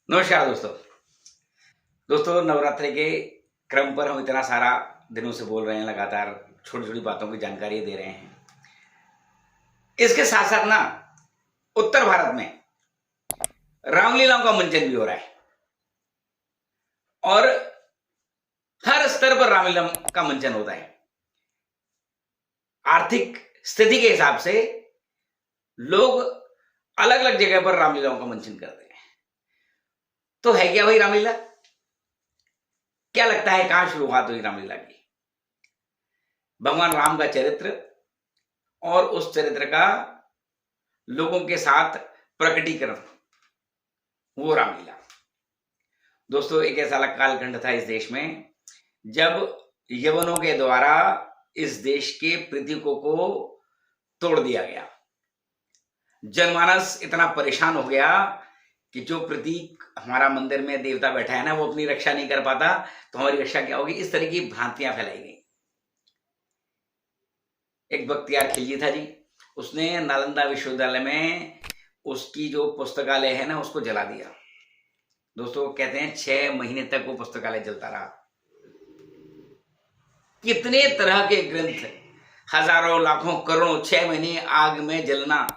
नमस्कार दोस्तों। दोस्तों, नवरात्रि के क्रम पर हम इतना सारा दिनों से बोल रहे हैं, लगातार छोटी छोटी बातों की जानकारी दे रहे हैं। इसके साथ साथ ना उत्तर भारत में रामलीलाओं का मंचन भी हो रहा है और हर स्तर पर रामलीला का मंचन होता है। आर्थिक स्थिति के हिसाब से लोग अलग अलग जगह पर रामलीलाओं का मंचन करते हैं। तो है क्या भाई रामलीला? क्या लगता है कहां शुरुआत हुई रामलीला की? भगवान राम का चरित्र और उस चरित्र का लोगों के साथ प्रकटीकरण, वो रामलीला। दोस्तों, एक ऐसा कालखंड था इस देश में जब यवनों के द्वारा इस देश के प्रतीकों को तोड़ दिया गया। जनमानस इतना परेशान हो गया कि जो प्रतीक हमारा मंदिर में देवता बैठा है ना, वो अपनी रक्षा नहीं कर पाता, तो हमारी रक्षा क्या होगी? इस तरह की भ्रांतियां फैलाई गई। एक बख्तियार खिलजी था जी, उसने नालंदा विश्वविद्यालय में उसकी जो पुस्तकालय है ना, उसको जला दिया। दोस्तों, कहते हैं 6 महीने तक वो पुस्तकालय जलता रहा। कितने तरह के ग्रंथ, हजारों लाखों करोड़ों, 6 महीने आग में जलना।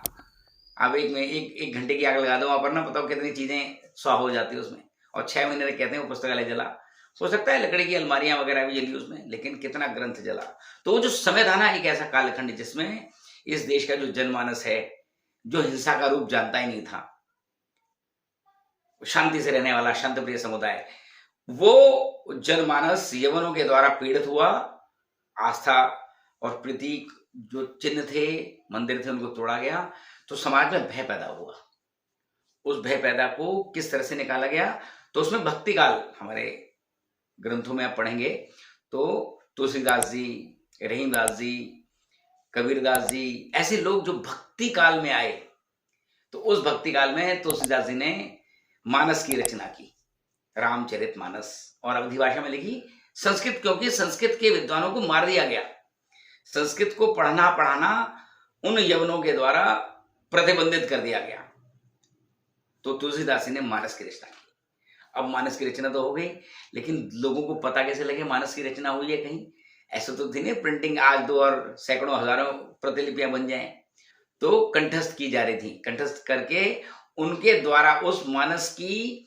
अब एक घंटे की आग लगा दो वहां पर ना, बताओ कितनी चीजें स्वाह हो जाती है उसमें। और 6 महीने तक कहते हैं वो पुस्तकालय जला। हो सकता है लकड़ी की अलमारियां वगैरह भी जली उसमें, लेकिन कितना ग्रंथ जला। तो वो जो समय था ना, एक ऐसा कालखंड जिसमें इस देश का जो जनमानस है, जो हिंसा का रूप जानता ही नहीं था, शांति से रहने वाला शांत प्रिय समुदाय, वो जनमानस यवनों के द्वारा पीड़ित हुआ। आस्था और प्रतीक जो चिन्ह थे, मंदिर थे, उनको तोड़ा गया। तो समाज में भय पैदा हुआ। उस भय पैदा को किस तरह से निकाला गया? तो उसमें भक्ति काल, हमारे ग्रंथों में आप पढ़ेंगे तो तुलसीदास जी, रहीमदास जी, कबीरदास जी, ऐसे लोग जो भक्ति काल में आए, तो उस भक्ति काल में तुलसीदास जी ने मानस की रचना की, रामचरित मानस, और अवधी भाषा में लिखी। संस्कृत, क्योंकि संस्कृत के विद्वानों को मार दिया गया। संस्कृत को पढ़ना पढ़ाना उन यवनों के द्वारा प्रतिबंधित कर दिया गया। तो तुलसीदास जी ने मानस की रचना की। अब मानस की रचना तो हो गई, लेकिन लोगों को पता कैसे लगे मानस की रचना हुई है? कहीं ऐसा तो थी नहीं प्रिंटिंग आज दो और सैकड़ों हजारों प्रतिलिपियां बन जाएं। तो कंठस्थ की जा रही थी। कंठस्थ करके उनके द्वारा उस मानस की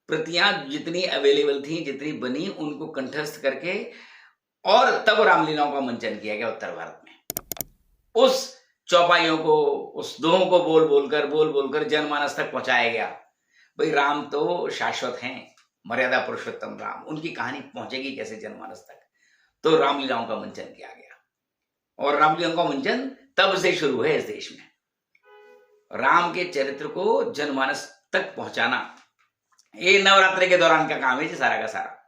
प्रतियां जितनी अवेलेबल थी, जितनी बनी, उनको कंठस्थ करके और तब रामलीलाओं का मंचन किया गया उत्तर भारत में। उस चौपाइयों को, उस दोहों को बोल बोलकर जनमानस तक पहुंचाया गया। भाई राम तो शाश्वत हैं, मर्यादा पुरुषोत्तम राम, उनकी कहानी पहुंचेगी कैसे जनमानस तक? तो रामलीलाओं का मंचन किया गया। और रामलीलाओं का मंचन तब से शुरू है इस देश में। राम के चरित्र को जनमानस तक पहुंचाना, ये नवरात्रि के दौरान का काम है जी, सारा का सारा।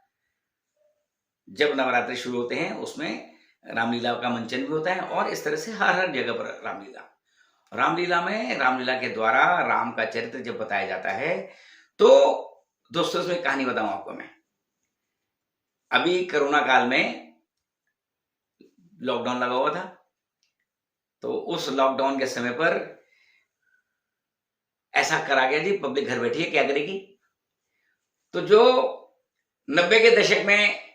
जब नवरात्रि शुरू होते हैं उसमें रामलीला का मंचन भी होता है, और इस तरह से हर जगह पर रामलीला में, रामलीला के द्वारा राम का चरित्र जब बताया जाता है, तो दोस्तों इसमें कहानी बताऊं आपको मैं। अभी कोरोना काल में लॉकडाउन लगा हुआ था, तो उस लॉकडाउन के समय पर ऐसा करा गया जी, पब्लिक घर बैठी है, क्या करेगी? तो जो 90 के दशक में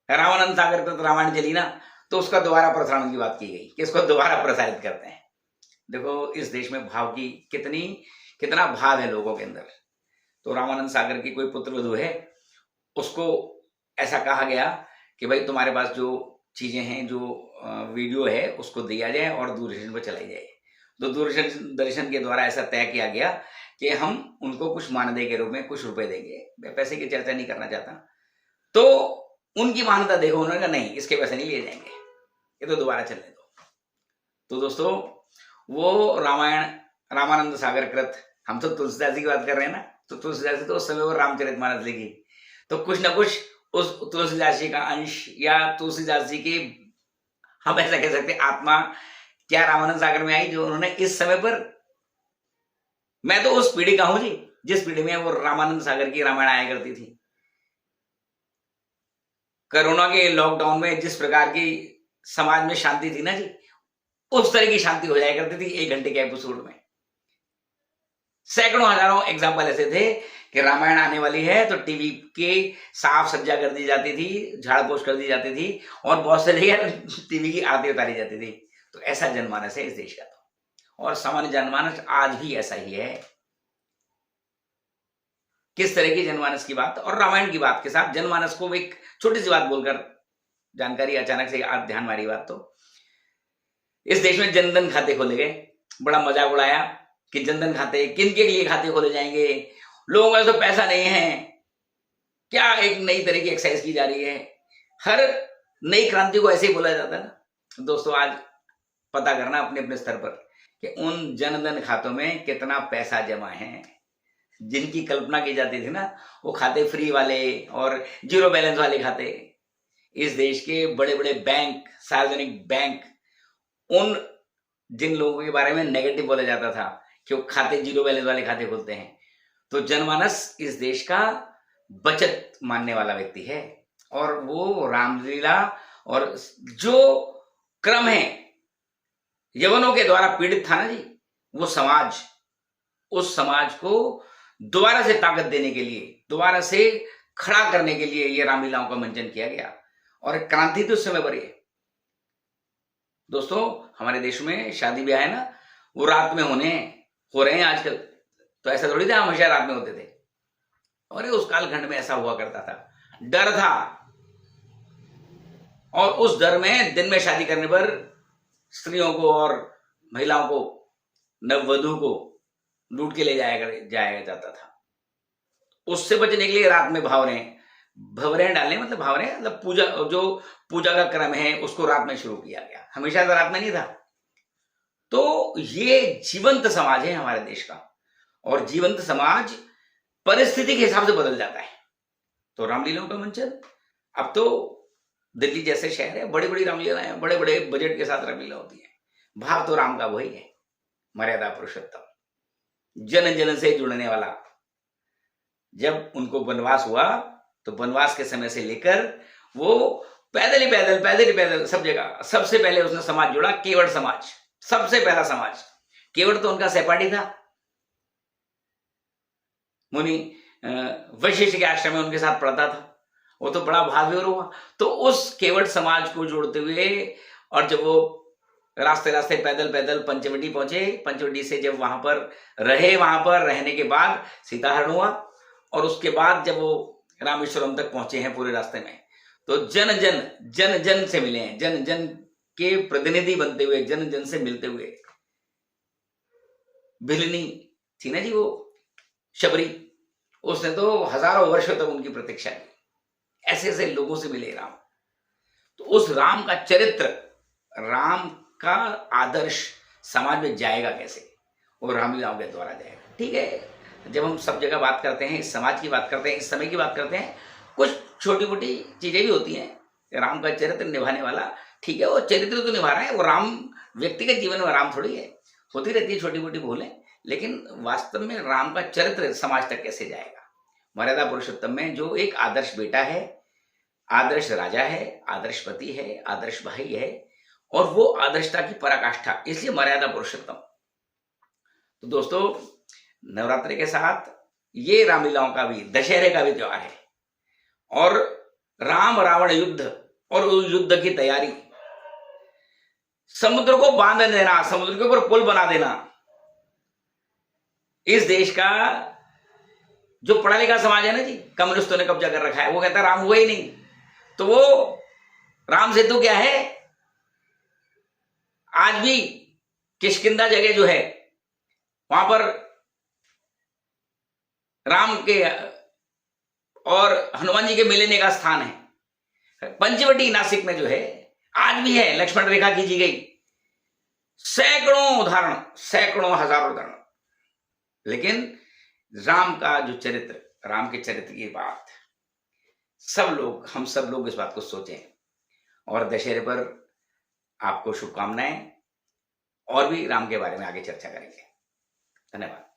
रामानंद सागर पर रामायण चली ना, तो उसका दोबारा प्रसारण की बात की गई कि इसको दोबारा प्रसारित करते हैं। देखो इस देश में भाव की कितना भाव है लोगों के अंदर। तो रामानंद सागर की कोई पुत्रवधू है, उसको ऐसा कहा गया कि भाई तुम्हारे पास जो चीजें हैं, जो वीडियो है, उसको दिया जाए और दूरदर्शन पर चलाई जाए। तो दूरदर्शन के द्वारा ऐसा तय किया गया कि हम उनको कुछ मानदेय के रूप में कुछ रुपए देंगे। मैं पैसे की चर्चा नहीं करना चाहता। तो उनकी मान्यता देखो, उन्होंने कहा नहीं, इसके पैसे नहीं लिए जाएंगे, ये तो दोबारा चलने दो। तो दोस्तों, वो रामायण रामानंद सागर कृत, हम तो तुलसीदास जी की बात कर रहे हैं ना, तो तुलसीदास जी तो उस समय वो रामचरितमानस लिखी। तो कुछ ना कुछ उस तुलसीदास जी का अंश, या तुलसीदास जी की, हम ऐसा कह सकते आत्मा, क्या रामानंद सागर में आई, जो उन्होंने इस समय पर, मैं तो उस पीढ़ी का हूं जी जिस पीढ़ी में वो रामानंद सागर की रामायण आया करती थी। कोरोना के लॉकडाउन में जिस प्रकार की समाज में शांति थी ना जी, उस तरह की शांति हो जाया करती थी 1 घंटे के एपिसोड में। सैकड़ों हजारों एग्जाम्पल ऐसे थे कि रामायण आने वाली है तो टीवी के साफ सज्जा कर दी जाती थी, झाड़ पोछ कर दी जाती थी और बहुत से जगह टीवी की आरती उतारी जाती थी। तो ऐसा जनमानस है इस देश का। और सामान्य जनमानस आज भी ऐसा ही है। किस तरह की जनमानस की बात और रामायण की बात के साथ जनमानस को एक छोटी सी बात बोलकर जानकारी अचानक से आज ध्यान मारी बात। तो इस देश में जनधन खाते खोले गए, बड़ा मजाक उड़ाया कि जनधन खाते किन के लिए खाते खोले जाएंगे, लोगों का तो पैसा नहीं है, क्या एक नई तरह की एक्सरसाइज की जा रही है। हर नई क्रांति को ऐसे ही बोला जाता है ना। दोस्तों आज पता करना अपने अपने स्तर पर कि उन जनधन खातों में कितना पैसा जमा है। जिनकी कल्पना की जाती थी ना, वो खाते फ्री वाले और जीरो बैलेंस वाले खाते, इस देश के बड़े बड़े बैंक, सार्वजनिक बैंक, उन जिन लोगों के बारे में नेगेटिव बोला जाता था कि वो खाते जीरो बैलेंस वाले खाते खोलते हैं, तो जनमानस इस देश का बचत मानने वाला व्यक्ति है। और वो रामलीला और जो क्रम है यवनों के द्वारा पीड़ित था ना जी, वो समाज, उस समाज को दोबारा से ताकत देने के लिए, दोबारा से खड़ा करने के लिए ये रामलीलाओं का मंचन किया गया। और क्रांति तो उस समय पर है दोस्तों। हमारे देश में शादी ब्याह है ना, वो रात में हो रहे हैं आजकल। तो ऐसा थोड़ी था हमेशा रात में होते थे। और उस कालखंड में ऐसा हुआ करता था, डर था। और उस डर में दिन में शादी करने पर स्त्रियों को और महिलाओं को, नववधु को लूट के ले जाया जाता था। उससे बचने के लिए रात में भंवरे डालने, मतलब भंवरे मतलब पूजा, जो पूजा का क्रम है उसको रात में शुरू किया गया। हमेशा तो रात में नहीं था। तो ये जीवंत समाज है हमारे देश का। और जीवंत समाज परिस्थिति के हिसाब से बदल जाता है। तो रामलीलाओं का मंचन, अब तो दिल्ली जैसे शहर है, बड़ी बड़ी रामलीलाएं हैं, बड़े बड़े बजट के साथ रामलीला होती है। भाव तो राम का वही है, मर्यादा पुरुषोत्तम, जन जन से जुड़ने वाला। जब उनको वनवास हुआ तो वनवास के समय से लेकर वो पैदल ही पैदल सब जगह सबसे पहले उसने समाज जोड़ा, केवट समाज, सबसे पहला समाज। केवट तो उनका सहपाठी था, मुनि वशिष्ठ के आश्रम में उनके साथ पढ़ता था। वो तो बड़ा भाव हुआ। तो उस केवट समाज को जोड़ते हुए, और जब वो रास्ते रास्ते पैदल पंचवटी पहुंचे, पंचवटी से जब वहां पर रहने के बाद सीताहरण हुआ। और उसके बाद जब वो रामेश्वरम तक पहुंचे हैं पूरे रास्ते में, तो जन जन से मिले हैं, जन जन के प्रतिनिधि बनते हुए, जन जन से मिलते हुए। भिलनी थी ना जी वो शबरी, उसने तो हजारों वर्षों तक उनकी प्रतीक्षा की। ऐसे ऐसे लोगों से मिले राम। तो उस राम का चरित्र, राम का आदर्श समाज में जाएगा कैसे? वो रामलीलाओं के द्वारा जाएगा। ठीक है, जब हम सब जगह बात करते हैं, इस समाज की बात करते हैं, इस समय की बात करते हैं, कुछ छोटी मोटी चीजें भी होती हैं। राम का चरित्र निभाने वाला, ठीक है, वो चरित्र तो निभा रहा है, वो राम व्यक्तिगत जीवन में राम थोड़ी है, होती रहती है छोटी मोटी भूलें, लेकिन वास्तव में राम का चरित्र समाज तक कैसे जाएगा? मर्यादा पुरुषोत्तम में जो एक आदर्श बेटा है, आदर्श राजा है, आदर्श पति है, आदर्श भाई है, और वो आदर्शता की पराकाष्ठा, इसलिए मर्यादा पुरुषोत्तम। तो दोस्तों, नवरात्रि के साथ ये रामलीलाओं का भी, दशहरे का भी त्योहार है। और राम रावण युद्ध और उस युद्ध की तैयारी, समुद्र को बांध देना, समुद्र के ऊपर पुल बना देना, इस देश का जो पढ़ा लिखा समाज है ना जी, कम्युनिस्टों ने कब्जा कर रखा है। वो कहता है राम हुआ ही नहीं, तो वो राम सेतु क्या है? आज भी किष्किंधा जगह जो है, वहां पर राम के और हनुमान जी के मिलने का स्थान है। पंचवटी नासिक में जो है, आज भी है, लक्ष्मण रेखा खींची गई, सैकड़ों उदाहरण, सैकड़ों हजारों उदाहरण। लेकिन राम का जो चरित्र, राम के चरित्र की बात हम सब लोग इस बात को सोचें। और दशहरे पर आपको शुभकामनाएं, और भी राम के बारे में आगे चर्चा करेंगे। धन्यवाद।